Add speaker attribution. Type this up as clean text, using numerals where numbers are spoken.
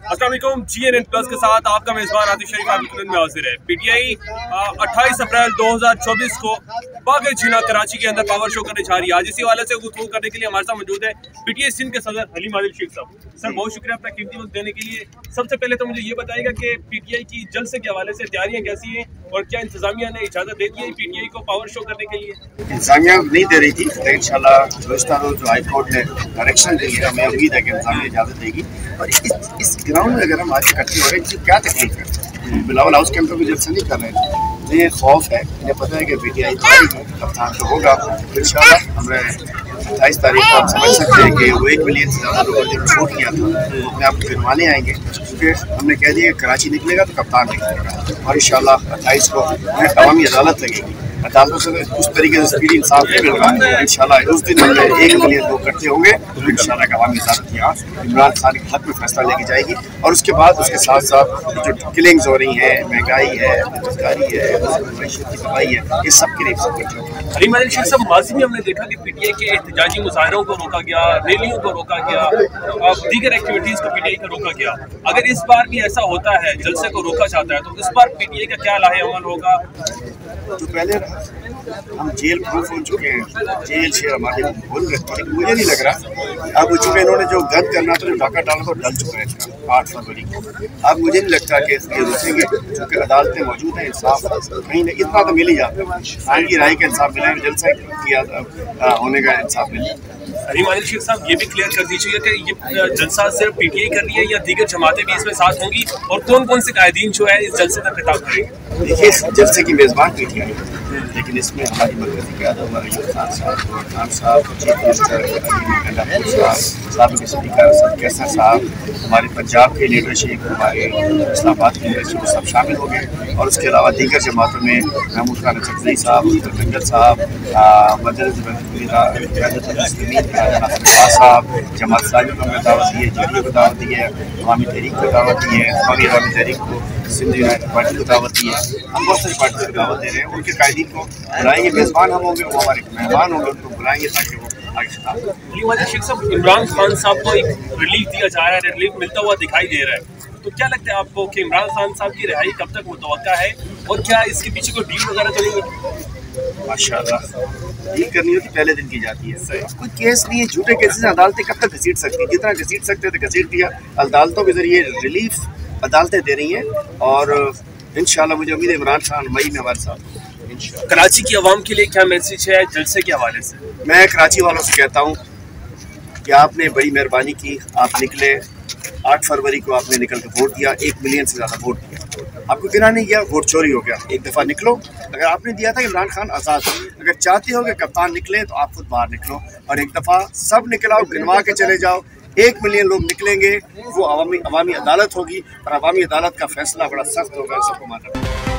Speaker 1: अस्सलाम वालेकुम। GNN plus के साथ आपका मेज़बान आतिश शरीफ आपकी में हाजिर है। PTI 28 अप्रैल 2024 को बाग़ चीना कराची के अंदर पावर शो करने जा रही है। आज इसी वाले से गुफ्तगू करने के लिए हमारे साथ मौजूद है PTI सिंध के सदर हलीम आदिल शेख साहब। सर बहुत शुक्रिया अपना कीमती वक्त देने के लिए। सबसे पहले तो मुझे ये बताइएगा कि PTI की जलसे के हवाले से तैयारियाँ कैसी हैं और क्या इंतजामिया ने इजाज़त दे दी है PTI को पावर शो करने के लिए?
Speaker 2: इंतजामिया नहीं दे रही थी, इंशाल्लाह गुज़श्ता रोज़ जो हाई कोर्ट ने डायरेक्शन दी है, हमें उम्मीद है कि इंतजामिया इजाज़त देगी। और इस ग्राउंड में अगर हम आज इकट्ठे हो रहे हैं, क्या तकलीफ है? बिलावल हाउस के अंदर भी जलसा नहीं कर रहे हैं, ये खौफ है। इन्हें पता है कि PTI कप्तान तो होगा इंशाल्लाह। हमें 28 तारीख को आप समझ सकते हैं कि वो 1 मिलियन से ज़्यादा लोगों ने छोड़ किया था, वो अपने आप को गिरवाने आएंगे, क्योंकि हमने कह दिया कि कराची निकलेगा तो कप्तान निकलेगा। और इंशाल्लाह 28 को अवामी अदालत लगेगी। अदालतों से उस तरीके से स्पीडी इंसाफ नहीं मिल रहा है। इंशाल्लाह उस दिन हमें 1 मिलियन लोग इकट्ठे होंगे तो इंशाल्लाह अवामी अदालत यहाँ इमरान खान के हक में फैसला लेके जाएगी। और उसके बाद उसके साथ साथ जो किलिंग्स हो रही हैं, महंगाई है, बेरोजगारी है, मैशत की तबाही है, इस सब के लिए सब कुछ।
Speaker 1: हलीम आदिल शेख साहब, माजी में हमने देखा कि PTI के एहतजाजी मुजाहरों को रोका गया, रैलियों को रोका गया, दीगर एक्टिविटीज़ को PTI को रोका गया। अगर इस बार भी ऐसा होता है, जलसे को रोका जाता है, तो इस बार PTI का क्या लाहे अमल होगा?
Speaker 2: जो पहले हम जेल प्रूफ हो चुके हैं, जेल शेर हमारे बोल रहे थे, लेकिन मुझे नहीं लग रहा अब चूँकि इन्होंने जो गद करना था, जो डाका डाला तो डल चुका है इसका 8 फरवरी को। अब मुझे नहीं लगता कि ये रुकेंगे, क्योंकि अदालतें मौजूद हैं, इंसाफ कहीं नहीं इतना तो मिल ही जाता है। आइन की राय का इंसाफ मिला है, जलसा किया होने का इंसाफ मिला।
Speaker 1: हलीम आदिल शेख साहब, ये भी क्लियर कर दीजिए कि ये जलसा सिर्फ PTI कर रही है या दीगर जमातें भी इसमें साथ होंगी, और कौन कौन से कायदीन जो है इस जलसे में खिताब करेंगे?
Speaker 2: देखिए, इस जलसे की मेज़बान PTI है, लेकिन इसमें हमारी मरकज़ी क़यादत खान साहब, चीफ मिनिस्टर साहब, स्पीकर कैसर साहब, हमारे पंजाब के लीडरशिप, हमारे इस्लामाबाद के लीडरशिप सब शामिल हो गए। और उसके अलावा दीगर जमातों में महमूद खान चकली साहब, गंजल साहब, साहब, जमात इस्लामी को हमने दावत दी है, JDU को दावत दी है, अवामी तहरीक को दावत दी है, अवामी तहरीक को सिंध यूनाइटेड पार्टी को दावत दी है। हम बहुत सारी पार्टियों को दावत दे रहे हैं। उनके कायदीन को बुलाएंगे, मेज़बान हम होंगे, वो हमारे मेहमान होंगे, उनको बुलाएंगे ताकि वो आगे खिताब।
Speaker 1: शेख साहब, इमरान खान साहब को एक रिलीफ दिया जा रहा है, रिलीफ मिलता हुआ दिखाई दे रहा है, तो क्या लगता है आपको कि इमरान खान साहब की रिहाई कब तक मुतवक्का है, और क्या इसके पीछे कोई डील वगैरह चलेगी?
Speaker 2: माशाल्लाह, डील करनी होती पहले दिन की जाती है। कोई केस नहीं है, झूठे केसेस अदालतें कब तक घसीट सकती, जितना घसीट सकते थे घसीट दिया। अदालतों के जरिए रिलीफ अदालतें दे रही हैं, और इंशाल्लाह मुझे उम्मीद है इमरान खान मई में हमारे साथ।
Speaker 1: कराची की आवाम के लिए क्या मैसेज है जलसे के हवाले से?
Speaker 2: मैं कराची वालों से कहता हूँ कि आपने बड़ी मेहरबानी की, आप निकले 8 फरवरी को, आपने निकल के वोट दिया, 1 मिलियन से ज़्यादा वोट दिया, आपको गिना नहीं गया, वोट चोरी हो गया। एक दफ़ा निकलो। अगर आपने दिया था इमरान खान आज़ाद, अगर चाहते हो कि कप्तान निकले तो आप खुद बाहर निकलो, और एक दफ़ा सब निकल आओ, गिनवा के चले जाओ। 1 मिलियन लोग निकलेंगे, वो अवामी अदालत होगी, और अवामी अदालत का फैसला बड़ा सख्त होगा, सबको मानना।